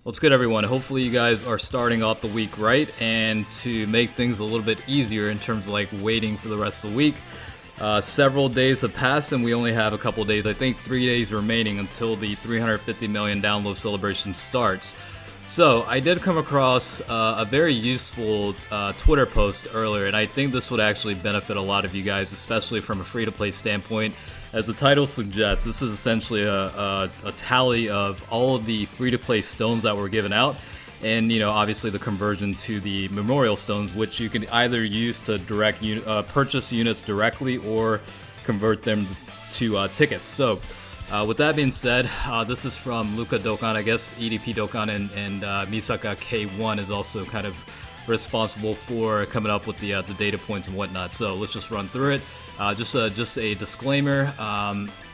What's good, everyone? Hopefully you guys are starting off the week right, and to make things a little bit easier in terms of like waiting for the rest of the week. Several days have passed and we only have a couple days, I think 3 days remaining until the 350 million download celebration starts. So I did come across a very useful Twitter post earlier, and I think this would actually benefit a lot of you guys, especially from a free-to-play standpoint. As the title suggests, this is essentially a tally of all of the free-to-play stones that were given out, and obviously the conversion to the memorial stones, which you can either use to purchase units directly or convert them to tickets. So with that being said, this is from Luca Dokkan. I guess EDP Dokkan and Misaka K1 is also kind of responsible for coming up with the data points and whatnot. So let's just run through it. Just a disclaimer.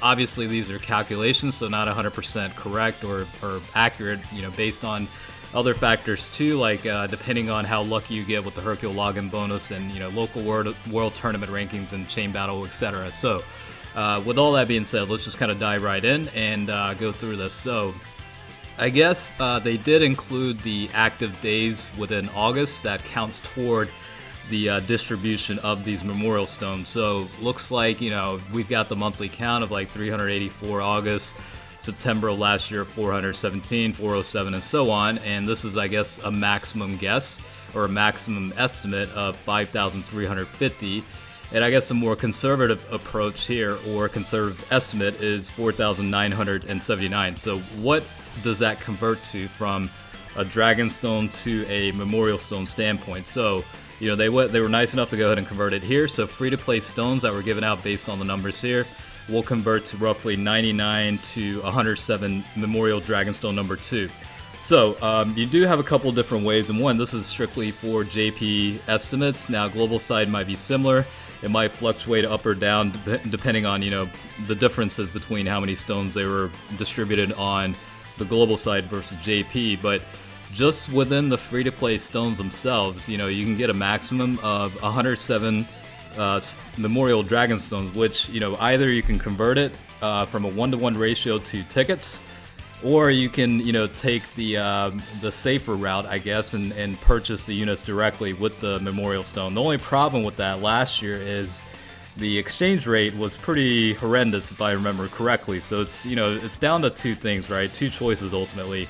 Obviously, these are calculations, so not 100% correct or accurate. Based on other factors too, like depending on how lucky you get with the Hercule login bonus and local world tournament rankings and chain battle, etc. So with all that being said, let's just kind of dive right in and go through this. So I guess they did include the active days within August that counts toward the distribution of these memorial stones. So looks like we've got the monthly count of like 384 August, September of last year 417, 407, and so on. And this is, I guess, a maximum guess or a maximum estimate of 5,350. And I guess a more conservative approach here, or conservative estimate, is 4,979. So what does that convert to from a dragon stone to a memorial stone standpoint? So they were nice enough to go ahead and convert it here. So free-to-play stones that were given out based on the numbers here will convert to roughly 99 to 107 memorial dragonstone number 2. So you do have a couple different ways, and one, this is strictly for JP estimates. Now global side might be similar. It might fluctuate up or down depending on the differences between how many stones they were distributed on the global side versus JP. But just within the free-to-play stones themselves, you can get a maximum of 107 memorial dragon stones, which either you can convert it from a 1-to-1 ratio to tickets, or you can take the safer route, I guess, and purchase the units directly with the memorial stone. The only problem with that last year is the exchange rate was pretty horrendous, if I remember correctly. So it's it's down to two things, right? Two choices ultimately.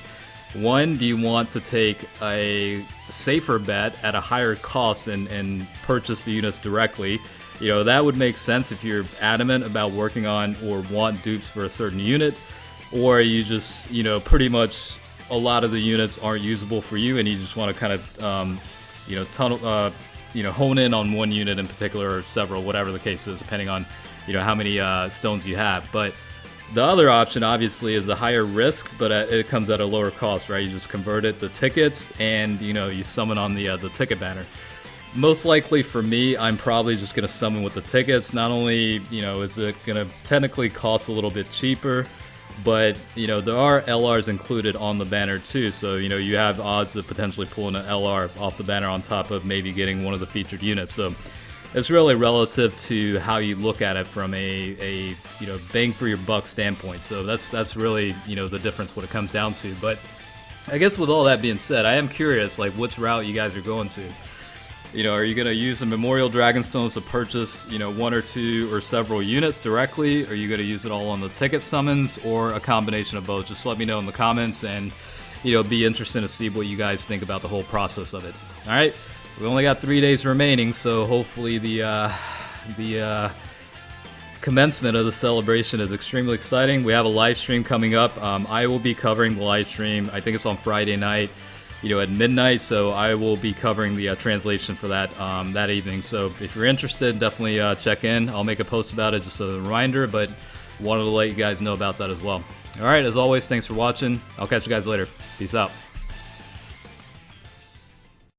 One, do you want to take a safer bet at a higher cost and purchase the units directly? That would make sense if you're adamant about working on or want dupes for a certain unit, or you just, pretty much a lot of the units aren't usable for you and you just want to kind of, hone in on one unit in particular or several, whatever the case is, depending on, how many stones you have. But the other option, obviously, is the higher risk, but it comes at a lower cost, right? You just convert it to tickets, and you summon on the ticket banner. Most likely for me, I'm probably just gonna summon with the tickets. Not only is it gonna technically cost a little bit cheaper, but there are LRs included on the banner too. So you have odds of potentially pulling an LR off the banner on top of maybe getting one of the featured units. So it's really relative to how you look at it from a bang for your buck standpoint. So that's really the difference what it comes down to. But I guess with all that being said, I am curious like which route you guys are going to. Are you going to use the memorial dragonstones to purchase one or two or several units directly? Are you going to use it all on the ticket summons, or a combination of both? Just let me know in the comments, and be interested to see what you guys think about the whole process of it. All right. We only got 3 days remaining, so hopefully the commencement of the celebration is extremely exciting. We have a live stream coming up. I will be covering the live stream. I think it's on Friday night, at midnight. So I will be covering the translation for that that evening. So if you're interested, definitely check in. I'll make a post about it, just as a reminder, but wanted to let you guys know about that as well. All right, as always, thanks for watching. I'll catch you guys later. Peace out.